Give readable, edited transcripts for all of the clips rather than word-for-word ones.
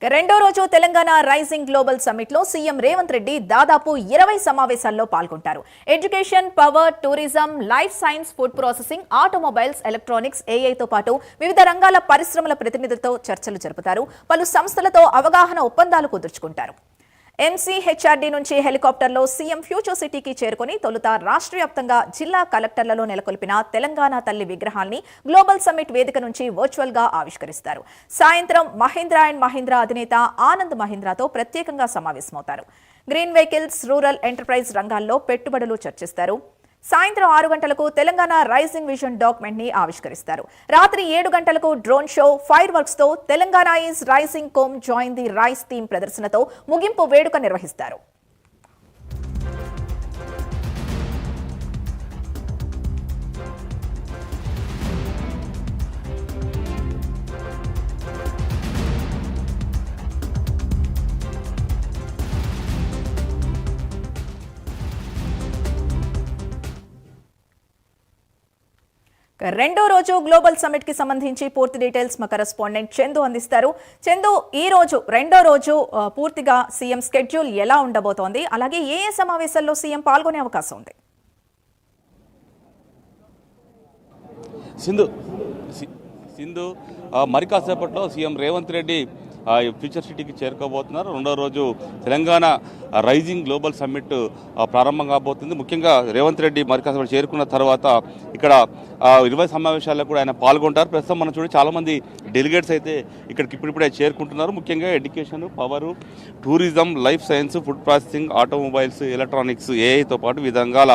రెండో రోజు Telangana rising global summit లో సీఎం రేవంత్ రెడ్డి దాదాపు 20 సమావేశాల్లో పాల్గొంటారు. Education, power, tourism, life science, food processing, automobiles, electronics, ఏఐతో పాటు వివిధ రంగాల పరిశ్రమల ప్రతినిధులతో చర్చలు జరుపుతారు. పలు సంస్థలతో అవగాహన ఒప్పందాలు కుదుర్చుకుంటారు. ఎంసీహెచ్ఆర్డీ నుంచి హెలికాప్టర్లో సీఎం ఫ్యూచర్ సిటీకి చేరుకుని తొలుత రాష్ట్ర వ్యాప్తంగా జిల్లా కలెక్టర్లలో నెలకొల్పిన తెలంగాణ తల్లి విగ్రహాల్ని గ్లోబల్ సమ్మిట్ వేదిక నుంచి వర్చువల్ గా ఆవిష్కరిస్తారు. సాయంత్రం మహీంద్రా అండ్ మహీంద్రా అధినేత ఆనంద్ మహీంద్రాతో ప్రత్యేకంగా సమావేశమవుతారు. గ్రీన్ వెహికల్స్, రూరల్ ఎంటర్ప్రైజ్ రంగాల్లో పెట్టుబడులు చర్చిస్తారు. సాయంత్రం 6 గంటలకు తెలంగాణ రైజింగ్ విజన్ డాక్యుమెంట్ ని ఆవిష్కరిస్తారు. రాత్రి 7 గంటలకు డ్రోన్ షో, ఫైర్ వర్క్స్ తో Telangana is rising come join the rise theme ప్రదర్శనతో ముగింపు వేడుక నిర్వహిస్తారు. రెండో రోజు గ్లోబల్ సమ్మిట్ కి సంబంధించి పూర్తి డీటెయిల్స్ మా కరెస్పాండెంట్ చందు అందిస్తారు. చందు, ఈ రోజు రెండో రోజు పూర్తిగా సీఎం స్కెడ్యూల్ ఎలా ఉండబోతోంది, అలాగే ఏ సమావేశాల్లో సీఎం పాల్గొనే అవకాశం ఉంది? సింధు మరి కాసేపట్లో సీఎం రేవంత్ రెడ్డి ఫ్యూచర్ సిటీకి చేరుకోబోతున్నారు. రెండో రోజు తెలంగాణ రైజింగ్ గ్లోబల్ సమ్మిట్ ప్రారంభం కాబోతుంది. ముఖ్యంగా రేవంత్ రెడ్డి మరి కాసేపట్లో చేరుకున్న తర్వాత ఇక్కడ 20 సమావేశాల్లో కూడా ఆయన పాల్గొంటారు. ప్రస్తుతం మనం చూడండి, చాలామంది డెలిగేట్స్ అయితే ఇక్కడికి ఇప్పుడిప్పుడే చేరుకుంటున్నారు. ముఖ్యంగా education, power, tourism, life science, food processing, automobiles, electronics, ఏఐతో పాటు వివిధ రంగాల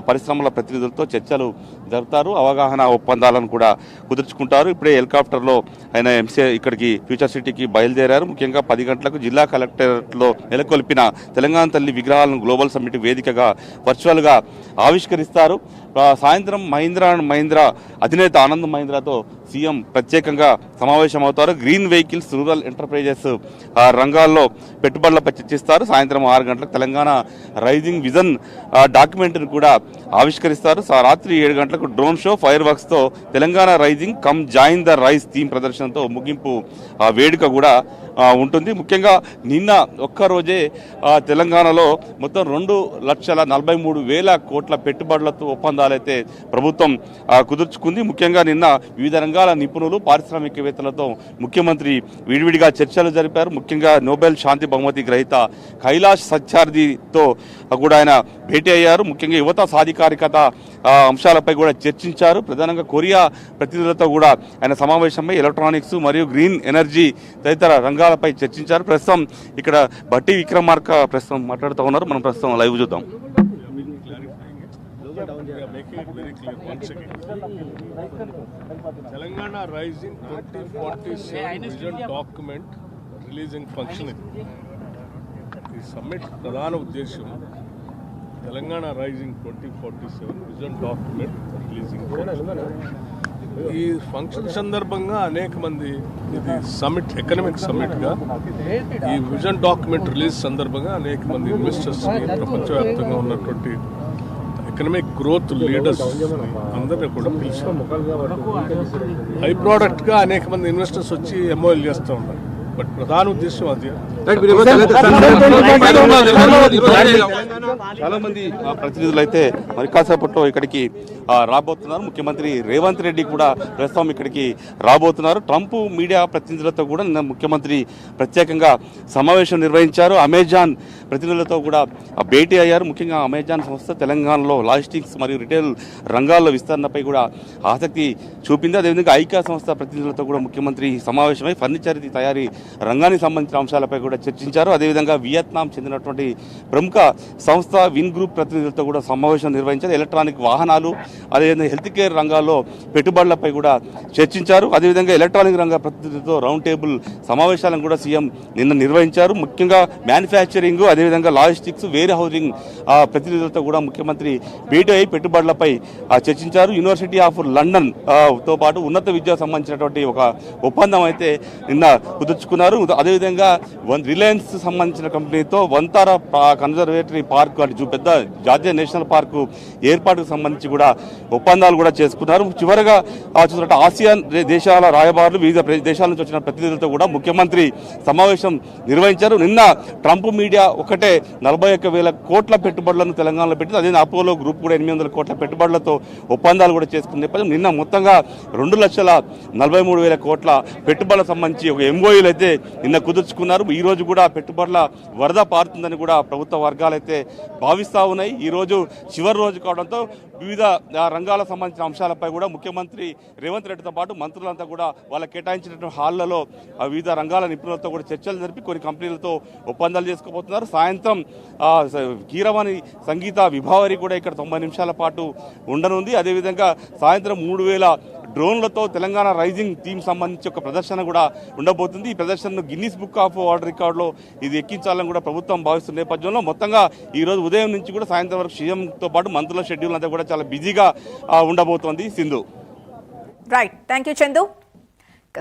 పరిశ్రమల ప్రతినిధులతో చర్చలు జరుపుతారు. అవగాహన ఒప్పందాలను కూడా కుదుర్చుకుంటారు. ఇప్పుడే హెలికాప్టర్లో ఆయన ఇక్కడికి ఫ్యూచర్ సిటీకి బయలుదేరారు. ముఖ్యంగా 10 గంటలకు జిల్లా కలెక్టరేట్లో నెలకొల్పిన తెలంగాణ తల్లి విగ్రహాలను గ్లోబల్ సమ్మిట్ వేదికగా వర్చువల్గా ఆవిష్కరిస్తారు. సాయంత్రం మహీంద్రా అండ్ మహీంద్రా అధినేత ఆనంద్ మహీంద్రాతో సీఎం ప్రత్యేకంగా సమావేశమవుతారు. గ్రీన్ వెహికల్స్, రూరల్ ఎంటర్ప్రైజెస్ రంగాల్లో పెట్టుబడులపై చర్చిస్తారు. సాయంత్రం 6 గంటలకు తెలంగాణ రైజింగ్ విజన్ డాక్యుమెంట్ను కూడా ఆవిష్కరిస్తారు. రాత్రి 7 గంటలకు డ్రోన్ షో, ఫైర్ వర్క్స్తో Telangana rising come join the rise theme ప్రదర్శనతో ముగింపు వేడుక కూడా ఉంటుంది. ముఖ్యంగా నిన్న ఒక్కరోజే తెలంగాణలో మొత్తం 2,43,000 కోట్ల పెట్టుబడులతో ఒప్పందాలైతే ప్రభుత్వం కుదుర్చుకుంది. ముఖ్యంగా నిన్న వివిధ రంగాల నిపుణులు, పారిశ్రామికవేత్తలతో ముఖ్యమంత్రి విడివిడిగా చర్చలు జరిపారు. ముఖ్యంగా నోబెల్ శాంతి బహుమతి గ్రహీత కైలాష్ సత్యార్థితో కూడా ఆయన భేటీ అయ్యారు. ముఖ్యంగా యువత సాధికారికత అంశాలపై కూడా చర్చించారు. ప్రధానంగా కొరియా ప్రతినిధులతో కూడా ఆయన సమావేశమై ఎలక్ట్రానిక్స్ మరియు గ్రీన్ ఎనర్జీ తదితర రంగాలపై చర్చించారు. ప్రస్తుతం ఇక్కడ బట్టి విక్రమార్క ప్రస్తుతం మాట్లాడుతూ ఉన్నారు. మనం ప్రస్తుతం లైవ్ చూద్దాం. Telangana rising 2047 vision document releasing function. ఈ సమ్మిట్ ప్రధాన ఉద్దేశం Telangana rising 2047 vision document releasing function. ఈ ఫంక్షన్ సందర్భంగా అనేక మంది, ఇది సమ్మిట్ ఎకనామిక్ సమ్మిట్గా, ఈ విజన్ డాక్యుమెంట్ రిలీజ్ సందర్భంగా అనేక మంది ఇన్వెస్టర్స్, ప్రపంచవ్యాప్తంగా ఉన్నటువంటి ఎకనామిక్ గ్రోత్ లీడర్స్ అందరినీ కూడా పిలిచాం. హై ప్రోడక్ట్గా అనేక మంది ఇన్వెస్టర్స్ వచ్చి ఎంఓఎల్ చేస్తూ ఉన్నారు. బట్ ప్రధాన ఉద్దేశం అది. చాలా మంది ప్రతినిధులు అయితే మరి కాసేపట్లో ఇక్కడికి రాబోతున్నారు. ముఖ్యమంత్రి రేవంత్ రెడ్డి కూడా ప్రస్తుతం ఇక్కడికి రాబోతున్నారు. ట్రంప్ మీడియా ప్రతినిధులతో కూడా నిన్న ముఖ్యమంత్రి ప్రత్యేకంగా సమావేశం నిర్వహించారు. అమెజాన్ ప్రతినిధులతో కూడా భేటీ అయ్యారు. ముఖ్యంగా అమెజాన్ సంస్థ తెలంగాణలో లాజిస్టిక్స్ మరియు రిటైల్ రంగాల్లో విస్తరణపై కూడా ఆసక్తి చూపింది. అదేవిధంగా ఐకా సంస్థ ప్రతినిధులతో కూడా ముఖ్యమంత్రి సమావేశమై ఫర్నిచర్ తయారీ రంగానికి సంబంధించిన అంశాలపై కూడా చర్చించారు. అదేవిధంగా వియత్నాం చెందినటువంటి ప్రముఖ సంస్థ విన్ గ్రూప్ ప్రతినిధులతో కూడా సమావేశం నిర్వహించారు. ఎలక్ట్రానిక్ వాహనాలు, అదేవిధంగా హెల్త్ కేర్ రంగాల్లో పెట్టుబడులపై కూడా చర్చించారు. అదేవిధంగా ఎలక్ట్రానిక్ రంగ ప్రతినిధులతో రౌండ్ టేబుల్ సమావేశాలను కూడా సీఎం నిన్న నిర్వహించారు. ముఖ్యంగా మ్యానుఫ్యాక్చరింగ్, అదేవిధంగా లాజిస్టిక్స్, వేర్ హౌసింగ్ ప్రతినిధులతో కూడా ముఖ్యమంత్రి భేటీ అయి పెట్టుబడులపై చర్చించారు. యూనివర్సిటీ ఆఫ్ లండన్ తో పాటు ఉన్నత విద్యకు సంబంధించినటువంటి ఒక ఒప్పందం అయితే నిన్న కుదుర్చుకున్నారు. అదేవిధంగా రిలయన్స్ సంబంధించిన కంపెనీతో వంతార కన్జర్వేటరీ పార్క్ అంటే పెద్ద జాతీయ నేషనల్ పార్కు ఏర్పాటుకు సంబంధించి కూడా ఒప్పందాలు కూడా చేసుకున్నారు. చివరగా చూసినట్టు ఆసియాన్ దేశాల రాయబారులు వివిధ దేశాల నుంచి వచ్చిన ప్రతినిధులతో కూడా ముఖ్యమంత్రి సమావేశం నిర్వహించారు. నిన్న ట్రంప్ మీడియా ఒకటే 41,000 కోట్ల పెట్టుబడులను తెలంగాణలో పెట్టింది. అదే అపోలో గ్రూప్ కూడా 800 కోట్ల పెట్టుబడులతో ఒప్పందాలు కూడా చేసుకున్న నేపథ్యం నిన్న మొత్తంగా 2,43,000 కోట్ల పెట్టుబడులకు సంబంధించి ఒక ఎంఓయూలు అయితే నిన్న కుదుర్చుకున్నారు. ఈ రోజు కూడా పెట్టుబడుల వరద పారుతుందని కూడా ప్రభుత్వ వర్గాలు అయితే భావిస్తూ ఉన్నాయి. ఈ రోజు చివరి రోజు కావడంతో వివిధ రంగాలకు సంబంధించిన అంశాలపై కూడా ముఖ్యమంత్రి రేవంత్ రెడ్డితో పాటు మంత్రులంతా కూడా వాళ్ళ కేటాయించినటువంటి హాళ్లలో వివిధ రంగాల నిపుణులతో కూడా చర్చలు జరిపి కొన్ని కంపెనీలతో ఒప్పందాలు చేసుకోబోతున్నారు. సాయంత్రం కీరవాణి సంగీత విభావరి కూడా ఇక్కడ 90 నిమిషాల పాటు ఉండనుంది. అదేవిధంగా సాయంత్రం 3,000 డ్రోన్లతో తెలంగాణ రైజింగ్ టీమ్ సంబంధించి ఒక ప్రదర్శన కూడా ఉండబోతుంది. ఈ ప్రదర్శనను గిన్నీస్ బుక్ ఆఫ్ వరల్డ్ రికార్డులో ఇది ఎక్కించాలని కూడా ప్రభుత్వం భావిస్తున్న నేపథ్యంలో మొత్తంగా ఈ రోజు ఉదయం నుంచి కూడా సాయంత్రం వరకు సీఎంతో పాటు మంత్రుల షెడ్యూల్ అంతా కూడా చాలా బిజీగా ఉండబోతోంది. Sindhu. Right, thank you Chandu.